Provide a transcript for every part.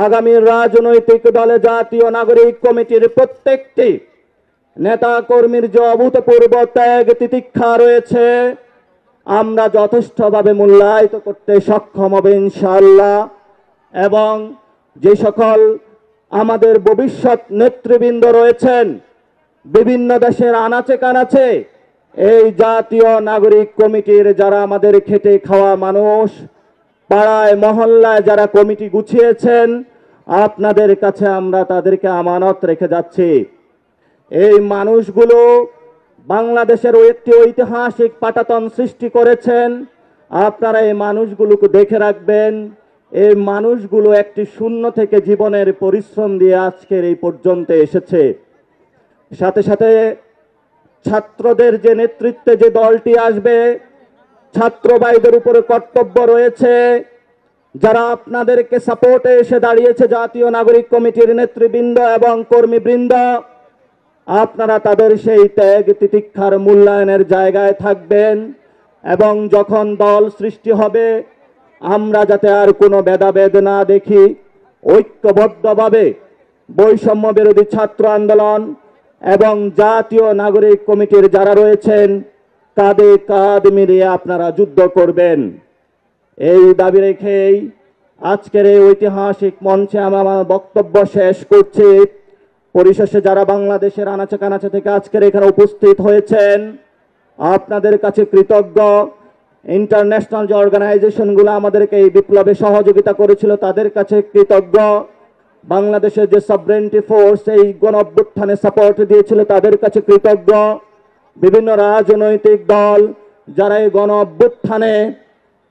আগামী রাজনৈতিক দলে জাতীয় নাগরিক কমিটির প্রত্যেকটি নেতা কর্মীর যে অভূতপূর্ব ত্যাগ তিতিক্ষা রয়েছে আমরা যথেষ্টভাবে মূল্যায়িত করতে সক্ষম হবে ইনশাআল্লাহ। এবং যে সকল আমাদের ভবিষ্যৎ নেতৃবৃন্দ রয়েছেন বিভিন্ন দেশের আনাচে কানাচে, এই জাতীয় নাগরিক কমিটির যারা আমাদের খেটে খাওয়া মানুষ, পাড়ায় মহল্লায় যারা কমিটি গুছিয়েছেন, আপনাদের কাছে আমরা তাদেরকে আমানত রেখে যাচ্ছি। এই মানুষগুলো বাংলাদেশের একটি ঐতিহাসিক পাটাতন সৃষ্টি করেছেন। আপনারা এই মানুষগুলোকে দেখে রাখবেন। এই মানুষগুলো একটি শূন্য থেকে জীবনের পরিশ্রম দিয়ে আজকের এই পর্যন্ত এসেছে। সাথে সাথে ছাত্রদের যে নেতৃত্বে যে দলটি আসবে, ছাত্র ভাইদের উপরে কর্তব্য রয়েছে। যারা আপনাদেরকে সাপোর্টে এসে দাঁড়িয়েছে জাতীয় নাগরিক কমিটির নেতৃবৃন্দ এবং কর্মীবৃন্দ, আপনারা তাদের সেই ত্যাগ তিতিক্ষার মূল্যায়নের জায়গায় থাকবেন। এবং যখন দল সৃষ্টি হবে আমরা যাতে আর কোনো ভেদাভেদ না দেখি, ঐক্যবদ্ধভাবে বৈষম্য বিরোধী ছাত্র আন্দোলন এবং জাতীয় নাগরিক কমিটির যারা রয়েছেন কাঁধে কাঁধ মিলিয়ে আপনারা যুদ্ধ করবেন। এই দাবি রেখেই আজকের এই ঐতিহাসিক মঞ্চে আমি আমার বক্তব্য শেষ করছি। পরিশেষে যারা বাংলাদেশের আনাচে কানাচে থেকে আজকের এখানে উপস্থিত হয়েছেন আপনাদের কাছে কৃতজ্ঞ। ইন্টারন্যাশনাল যে অর্গানাইজেশনগুলো আমাদেরকে এই বিপ্লবে সহযোগিতা করেছিল তাদের কাছে কৃতজ্ঞ। বাংলাদেশের যে সভরেন্টি ফোর্স এই গণ অভ্যুত্থানে সাপোর্ট দিয়েছিল তাদের কাছে কৃতজ্ঞ। বিভিন্ন রাজনৈতিক দল যারা এই গণ অভ্যুত্থানে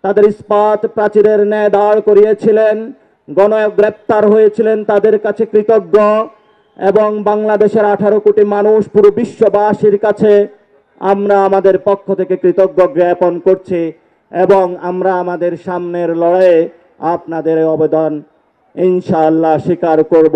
তাদের ইস্পাত প্রাচীরের ন্যায় দাঁড় করিয়েছিলেন, গণগ্রেপ্তার হয়েছিলেন, তাদের কাছে কৃতজ্ঞ। এবং বাংলাদেশের 18 কোটি মানুষ পুরো বিশ্ববাসীর কাছে আমরা আমাদের পক্ষ থেকে কৃতজ্ঞ জ্ঞাপন করছি। এবং আমরা আমাদের সামনের লড়াইয়ে আপনাদের অবদান ইনশাআল্লাহ স্বীকার করব।